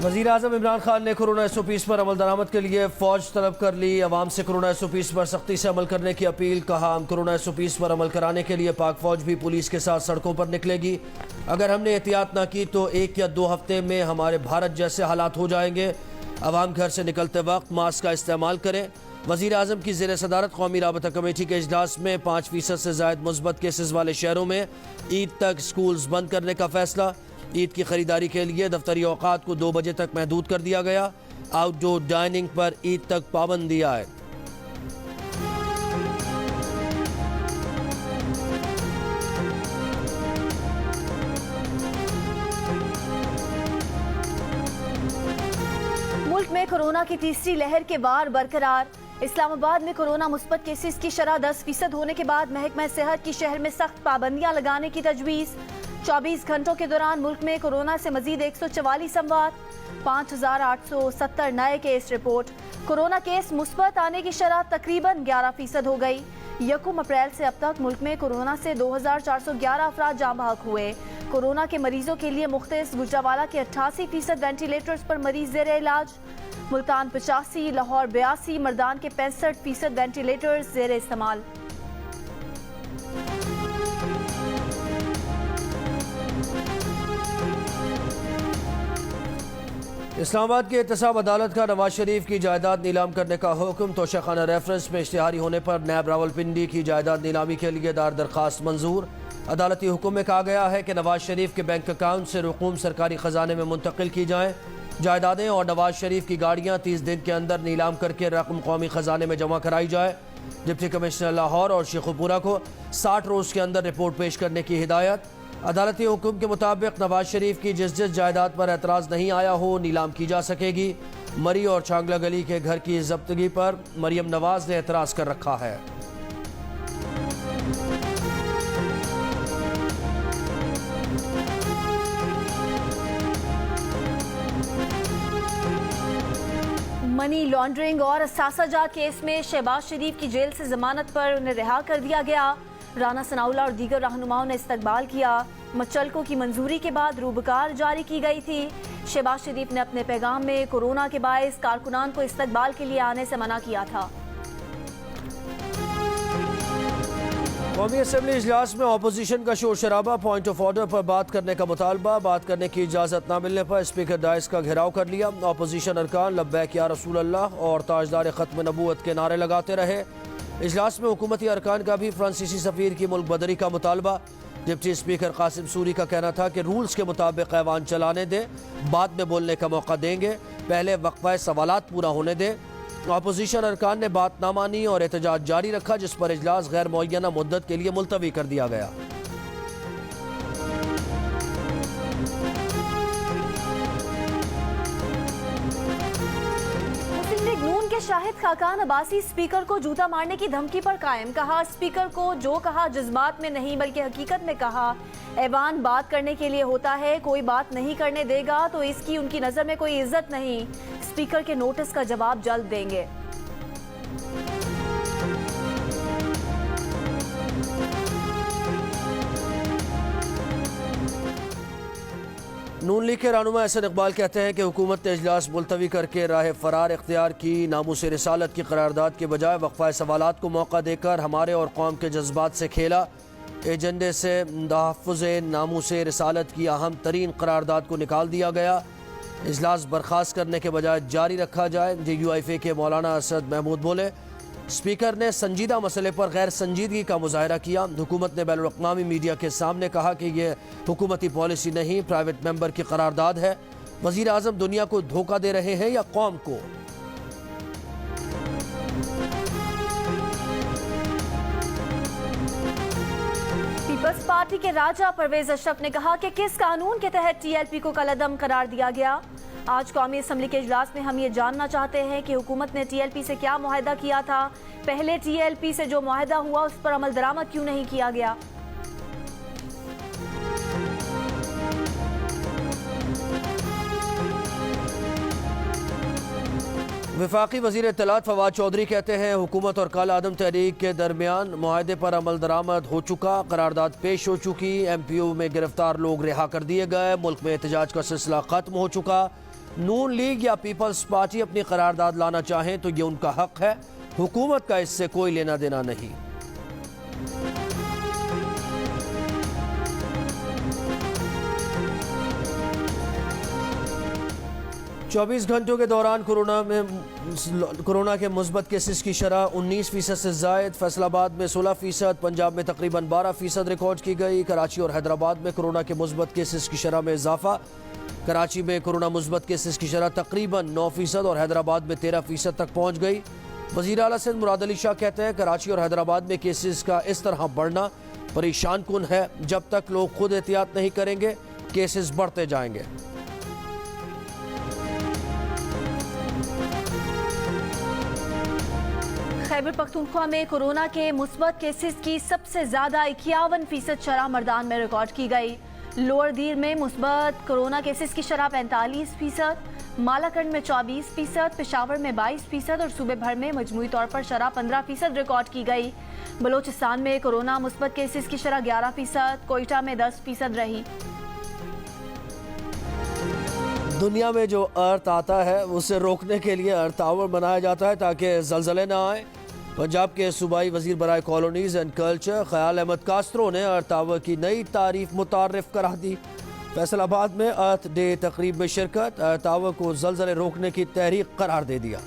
वज़ीर आज़म इमरान खान ने corona SOPs पर अमल दरामद के लिए फ़ौज तलब कर ली। अवाम से कोरोना SOPs पर सख्ती से अमल करने की अपील। कहा, हम कोरोना SOPs पर अमल कराने के लिए पाक फ़ौज भी पुलिस के साथ सड़कों पर निकलेगी। अगर हमने एहतियात ना की तो 1 या 2 हफ्ते में हमारे भारत जैसे हालात हो जाएंगे। अवाम घर से निकलते वक्त मास्क का इस्तेमाल करें। वज़ीर आज़म की ज़ेर सदारत कौमी राबता कमेटी के इजलास में 5% से ज़ायद मुस्बत केसेस वाले शहरों में ईद तक स्कूल्स बंद करने का फैसला। ईद की खरीदारी के लिए दफ्तरी औकात को 2 बजे तक महदूद कर दिया गया। आउटडोर डाइनिंग पर ईद तक पाबंदी आए। मुल्क में कोरोना की तीसरी लहर के बार बरकरार। इस्लामाबाद में कोरोना मुस्बत केसेस की शरह 10% होने के बाद महकमा सेहत की शहर में सख्त पाबंदियां लगाने की तजवीज़। 24 घंटों के दौरान मुल्क में कोरोना से मजीद 144 अमवात, 5870 नए केस रिपोर्ट। कोरोना केस मुस्बत आने की शरह तकरीबन 11% हो गई। 1 अप्रैल से अब तक मुल्क में कोरोना से 2411 अफराद जाँ बहक हुए। कोरोना के मरीजों के लिए मुख्तलिफ गुजरावाला के 88% वेंटिलेटर्स पर मरीज ज़ेर इलाज। मुल्तान 85, लाहौर 82, मर्दान के 65% वेंटिलेटर्स ज़ेर इस्तेमाल। इस्लामाबाद की एहतसाब अदालत का नवाज शरीफ की जायदाद नीलाम करने का हुक्म। तोशाखाना रेफरेंस में इश्तिहारी होने पर नैब रावलपिंडी की जायदाद नीलामी के लिए दायर दरखास्त मंजूर। अदालती हुक्म में कहा गया है कि नवाज शरीफ के बैंक अकाउंट से रकूम सरकारी खजाने में मुंतकिल की जाएँ। जायदादें और नवाज शरीफ की गाड़ियाँ 30 दिन के अंदर नीलाम करके रकम कौमी खजाने में जमा कराई जाए। डिप्टी कमिश्नर लाहौर और शेखुपुरा को 60 रोज़ के अंदर रिपोर्ट पेश करने की हिदायत। अदालती हुक्म के मुताबिक नवाज शरीफ की जिस जायदाद पर एतराज़ नहीं आया हो नीलाम की जा सकेगी। मरी और छांगला गली के घर की जब्तगी पर मरियम नवाज ने एतराज़ कर रखा है। मनी लॉन्ड्रिंग और असासाजा केस में शहबाज शरीफ की जेल से जमानत पर उन्हें रिहा कर दिया गया। राना सनाउल्लाह और दीगर रहनुमाओं ने इस्तकबाल किया। मचलकों की मंजूरी के बाद रूबकार जारी की गई थी। शहबाज शरीफ ने अपने पैगाम में कोरोना के बायस कारकुनान को इस्तकबाल के लिए आने से मना किया था। कौमी असम्बली इजलास में अपोजिशन का शोर शराबा। पॉइंट ऑफ ऑर्डर पर बात करने का मुतालबा। बात करने की इजाज़त न मिलने पर स्पीकर डाइस का घेराव कर लिया। अपोजिशन अरकान लब्बैक या रसूल अल्लाह और ताजदार ख़त्म नबूवत के नारे लगाते रहे। इजलास में हुकूमती अरकान का भी फ्रांसीसी सफ़ीर की मुल्क बदरी का मुतालबा। डिप्टी स्पीकर कासिम सूरी का कहना था कि रूल्स के मुताबिक ऐवान चलाने दें, बाद में बोलने का मौका देंगे, पहले वक्फा सवालात पूरा होने दें। अपोजिशन अरकान ने बात ना मानी और एहतजाज जारी रखा, जिस पर इजलास गैर मुअय्यना मुद्दत के लिए मुलतवी कर दिया गया। नून के शाहिद खाकान अब्बासी स्पीकर को जूता मारने की धमकी पर कायम। कहा, स्पीकर को जो कहा जज्बात में नहीं बल्कि हकीकत में कहा। ऐवान बात करने के लिए होता है, कोई बात नहीं करने देगा तो इसकी उनकी नज़र में कोई इज्जत नहीं। स्पीकर के नोटिस का जवाब जल्द देंगे। नून लीग के रहनुमा एहसन इकबाल कहते हैं कि हुकूमत ने इजलास मुलतवी करके राह फरार इख्तियार की। नामूस रिसालत की करारदाद के बजाय वक्फा सवालात को मौका देकर हमारे और कौम के जज्बात से खेला। एजेंडे से तहफ़्फ़ुज़ नामूस रिसालत की अहम तरीन करारदाद को निकाल दिया गया। इजलास बर्खास्त करने के बजाय जारी रखा जाए। DUIFA के मौलाना असद महमूद बोले, स्पीकर ने संजीदा मसले पर गैर संजीदगी का मुजाहरा किया। हुकूमत ने बैनुल अक़वामी मीडिया के सामने कहा कि यह हुकूमती पॉलिसी नहीं, प्राइवेट मेंबर की करारदाद है। वज़ीर आज़म दुनिया को धोखा दे रहे हैं या कौम को? पीपल्स पार्टी के राजा परवेज अशरफ ने कहा कि किस कानून के तहत TLP को कलअदम करार दिया गया। आज कौमी असम्बली के इजलास में हम ये जानना चाहते हैं कि हुकूमत ने TLP से क्या मुआहदा किया था। पहले TLP से जो मुआहदा हुआ उस पर अमल दरामद क्यों नहीं किया गया। वफाकी वज़ीर इत्तलात फवाद चौधरी कहते हैं, हुकूमत और काला आदम तहरीक के दरमियान मुआहदे पर अमल दरामद हो चुका, करारदाद पेश हो चुकी, MPO में गिरफ्तार लोग रिहा कर दिए गए, मुल्क में एहतजाज का सिलसिला खत्म हो चुका। नून लीग या पीपल्स पार्टी अपनी करारदाद लाना चाहें तो ये उनका हक है, हुकूमत का इससे कोई लेना देना नहीं। चौबीस घंटों के दौरान कोरोना के मुस्बत केसेस की शरह 19% से जायद। फैसलाबाद में 16%, पंजाब में तकरीबन 12% रिकॉर्ड की गई। कराची और हैदराबाद में कोरोना के मुस्बत केसेस की शरह में इजाफा। कराची में कोरोना मुस्बत केसेस की शरह तकरीबन 9% और हैदराबाद में 13% तक पहुँच गई। वज़ीर आला सिंध मुराद अली शाह कहते हैं कराची और हैदराबाद में केसेस का इस तरह बढ़ना परेशान कुन है। जब तक लोग खुद एहतियात नहीं करेंगे केसेस बढ़ते जाएंगे। खैबर पख्तूनख्वा में कोरोना के मुस्बत केसेस की सबसे ज्यादा 51% शरह मर्दान में रिकॉर्ड की गई। लोअर दीर में मुस्बत कोरोना केसेस की शरह 45%, मालाकंड में 24%, पेशावर में 22% और सूबे भर में मजमूई तौर पर शरह 15% रिकॉर्ड की गई। बलोचिस्तान में कोरोना मुस्बत केसेस की शरह 11%, कोयटा में 10% रही। दुनिया में जो अर्थ आता है उसे रोकने के लिए अर्थ टावर बनाया जाता है ताकि जलजले ना आए। पंजाब के सूबाई वजीर बराए कॉलोनीज एंड कल्चर ख्याल अहमद कास्त्रो ने अर्थ टावर की नई तारीफ मुतारिफ करा दी। फैसलाबाद में अर्थ डे तकरीब में शिरकत, अर्थ टावर को जलजले रोकने की तहरीक करार दे दिया।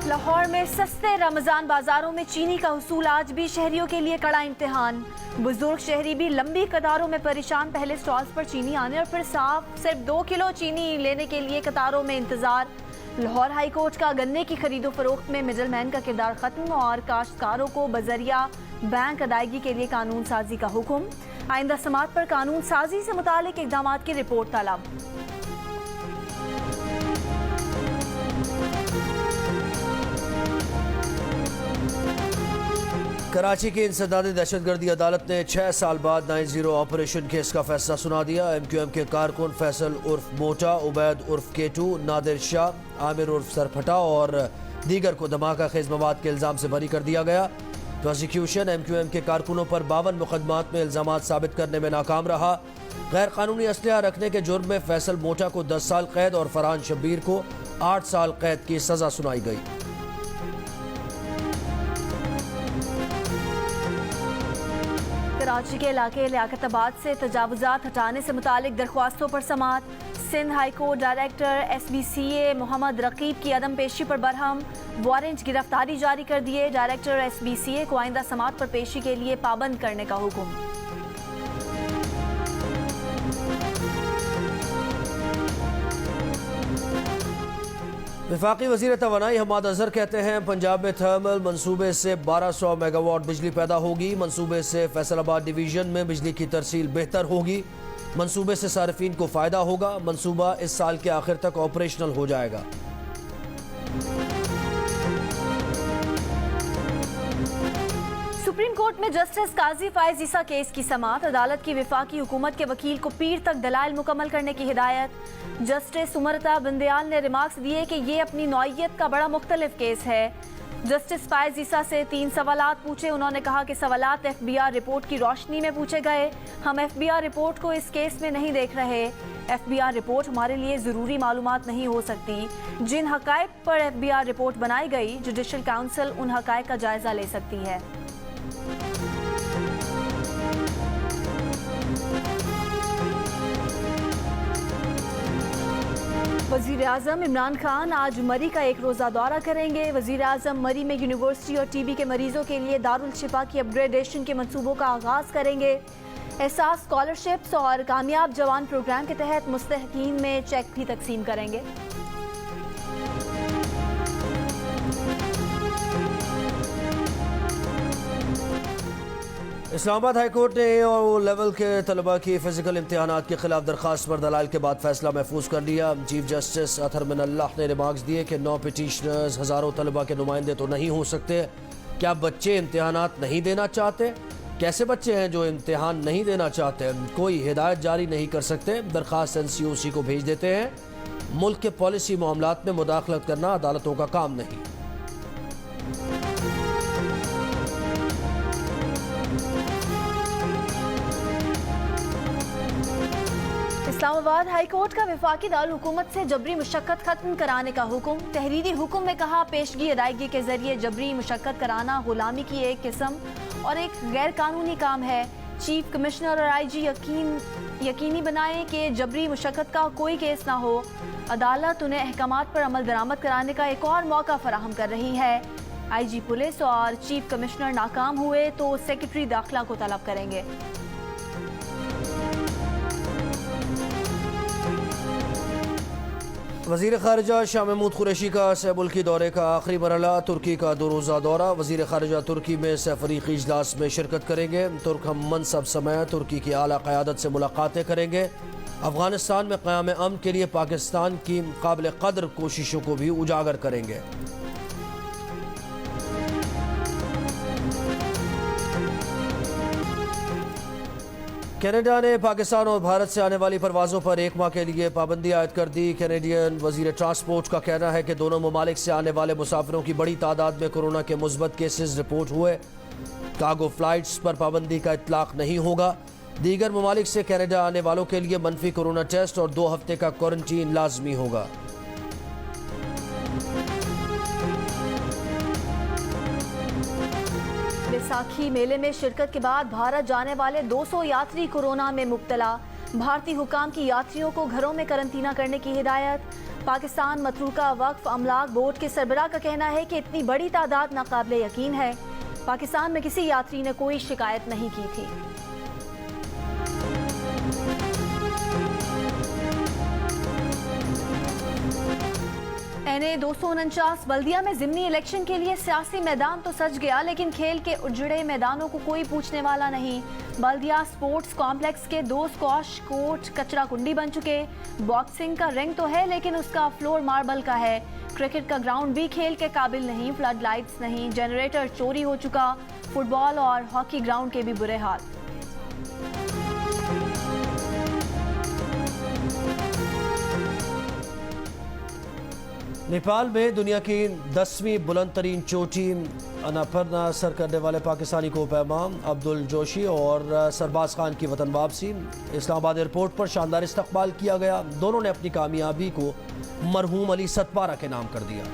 लाहौर में सस्ते रमजान बाजारों में चीनी का हुसूल आज भी शहरियों के लिए कड़ा इम्तिहान। बुजुर्ग शहरी भी लंबी कतारों में परेशान। पहले स्टॉल्स पर चीनी आने और फिर साफ सिर्फ 2 किलो चीनी लेने के लिए कतारों में इंतजार। लाहौर हाई कोर्ट का गन्ने की खरीदो फरोख्त में मिडल मैन का किरदार खत्म और काश्तकारों को बजरिया बैंक अदायगी के लिए कानून साजी का हुक्म। आइंदा समात पर कानून साजी से मुतालिक इकदाम की रिपोर्ट तलब। कराची की इंसदादी दहशतगर्दी अदालत ने 6 साल बाद 9-0 ऑपरेशन केस का फैसला सुना दिया। MQM के कारकुन फैसल उर्फ मोटा, उबैद उर्फ केटू, नादिर शाह, आमिर उर्फ सरफटा और दीगर को धमाका खेज मवाद के इल्ज़ाम से बरी कर दिया गया। प्रोसिक्यूशन MQM के कारकुनों पर 52 मुकदमात में इल्ज़ामात साबित करने में नाकाम रहा। गैर कानूनी असलहा रखने के जुर्म में फैसल मोटा को 10 साल कैद और फरहान शब्बीर को 8 साल कैद की सजा सुनाई गई। कराची के इलाके लियाकताबाद से तजावुजात हटाने से मुतालिक दरख्वास्तों पर समात। Sindh high court director SBCA Mohammad Raqib की अदम पेशी पर बरहम, वारंट गिरफ्तारी जारी कर दिए। डायरेक्टर SBCA को आइंदा समात पर पेशी के लिए पाबंद करने का हुक्म। वफाकी वज़ीर तवानाई हमाद अजहर कहते हैं पंजाब में थर्मल मनसूबे से 1200 मेगावाट बिजली पैदा होगी। मनसूबे से फैसलाबाद डिवीजन में बिजली की तरसील बेहतर होगी। मनसूबे से सार्फिन को फ़ायदा होगा। मनसूबा इस साल के आखिर तक ऑपरेशनल हो जाएगा। सुप्रीम कोर्ट में जस्टिस काजी फायज ईसा केस की समात। अदालत की वफाकी हुकूमत के वकील को पीर तक दलाइल मुकम्मल करने की हिदायत। जस्टिस उमरता बंदयाल ने रिमार्क्स दिए कि ये अपनी नौइयत का बड़ा मुख्तलिफ केस है। जस्टिस फायज ईसा से 3 सवालात पूछे। उन्होंने कहा कि सवालात FBR रिपोर्ट की रोशनी में पूछे गए। हम FBR रिपोर्ट को इस केस में नहीं देख रहे। FBR रिपोर्ट हमारे लिए ज़रूरी मालूमात नहीं हो सकती। जिन हक़ाइक़ पर FBR रिपोर्ट बनाई गई, जुडिशल काउंसिल उन हक़ाइक़ का जायज़ा ले सकती है। वज़ीर आज़म इमरान खान आज मरी का एक रोज़ा दौरा करेंगे। वज़ीर आज़म मरी में यूनिवर्सिटी और TB के मरीजों के लिए दारुल शिफा की अपग्रेडेशन के मंसूबों का आगाज़ करेंगे। एहसास स्कॉलरशिप्स और कामयाब जवान प्रोग्राम के तहत मुस्तहकीन में चेक भी तकसीम करेंगे। इस्लामाबाद हाई कोर्ट ने A और O लेवल के तलबा की फ़िज़िकल इम्तिहानात के खिलाफ दरख्वास्त पर दलाइल के बाद फैसला महफूज कर लिया। चीफ जस्टिस अतहर मिनल्लाह ने रिमार्क्स दिए कि 9 पिटीशनर्स हज़ारों तलबा के नुमाइंदे तो नहीं हो सकते। क्या बच्चे इम्तिहानात नहीं देना चाहते? कैसे बच्चे हैं जो इम्तिहान नहीं देना चाहते? कोई हिदायत जारी नहीं कर सकते। दरख्वास्त NCOC को भेज देते हैं। मुल्क के पॉलिसी मामलात में मुदाखलत करना अदालतों का काम नहीं। इस्लामाबाद हाई कोर्ट का वफाकी दारुल हुकूमत से जबरी मुशक्कत खत्म कराने का हुक्म। तहरीरी हुक्म में कहा, पेशगी अदायगी के जरिए जबरी मुशक्कत कराना गुलामी की एक किस्म और एक गैर कानूनी काम है। चीफ कमिश्नर और IG यकीनी बनाएं कि जबरी मुशक्कत का कोई केस ना हो। अदालत उन्हें अहकामात पर अमल दरामद कराने का एक और मौका फराहम कर रही है। IG पुलिस और चीफ कमिश्नर नाकाम हुए तो सेक्रेटरी दाखिला को तलब करेंगे। वज़ीर ख़ारिजा शाह महमूद कुरैशी का सह मुल्की दौरे का आखिरी मरहला, तुर्की का 2 रोज़ा दौरा। वज़ीर ख़ारिजा तुर्की में सहफ़रीक़ी इजलास में शिरकत करेंगे। तुर्क हम मनसब समय तुर्की की आला क़यादत से मुलाकातें करेंगे। अफ़गानिस्तान में क़याम अमन के लिए पाकिस्तान की काबिल क़द्र कोशिशों को भी उजागर करेंगे। कनाडा ने पाकिस्तान और भारत से आने वाली परवाज़ों पर 1 माह के लिए पाबंदी आयद कर दी। कैनेडियन वज़ीर ट्रांसपोर्ट का कहना है कि दोनों ममालिक से आने वाले मुसाफिरों की बड़ी तादाद में कोरोना के मुस्बत केसेस रिपोर्ट हुए। कार्गो फ्लाइट्स पर पाबंदी का इतलाक़ नहीं होगा। दीगर ममालिक से कनाडा आने वालों के लिए मनफी कोरोना टेस्ट और 2 हफ्ते का क्वारंटीन लाजमी होगा। बैसाखी मेले में शिरकत के बाद भारत जाने वाले 200 यात्री कोरोना में मुब्तला। भारतीय हुकाम की यात्रियों को घरों में करंतना करने की हिदायत। पाकिस्तान मतरूका वक्फ अमलाक बोर्ड के सरबराह का कहना है कि इतनी बड़ी तादाद नाकाबिले यकीन है। पाकिस्तान में किसी यात्री ने कोई शिकायत नहीं की थी। NA 249 बल्दिया में ज़िमनी इलेक्शन के लिए सियासी मैदान तो सज गया, लेकिन खेल के उजड़े मैदानों को कोई पूछने वाला नहीं। बल्दिया स्पोर्ट्स कॉम्प्लेक्स के 2 स्क्वाश कोर्ट कचरा कुंडी बन चुके। बॉक्सिंग का रिंग तो है, लेकिन उसका फ्लोर मार्बल का है। क्रिकेट का ग्राउंड भी खेल के काबिल नहीं, फ्लड लाइट्स नहीं, जनरेटर चोरी हो चुका। फुटबॉल और हॉकी ग्राउंड के भी बुरे हाल। नेपाल में दुनिया की 10वीं बुलंद तरीन चोटी अनापरना सर करने वाले पाकिस्तानी को पैमा अब्दुल जोशी और सरबाज खान की वतन वापसी। इस्लामाबाद एयरपोर्ट पर शानदार इस्तकबाल किया गया। दोनों ने अपनी कामयाबी को मरहूम अली सतपारा के नाम कर दिया।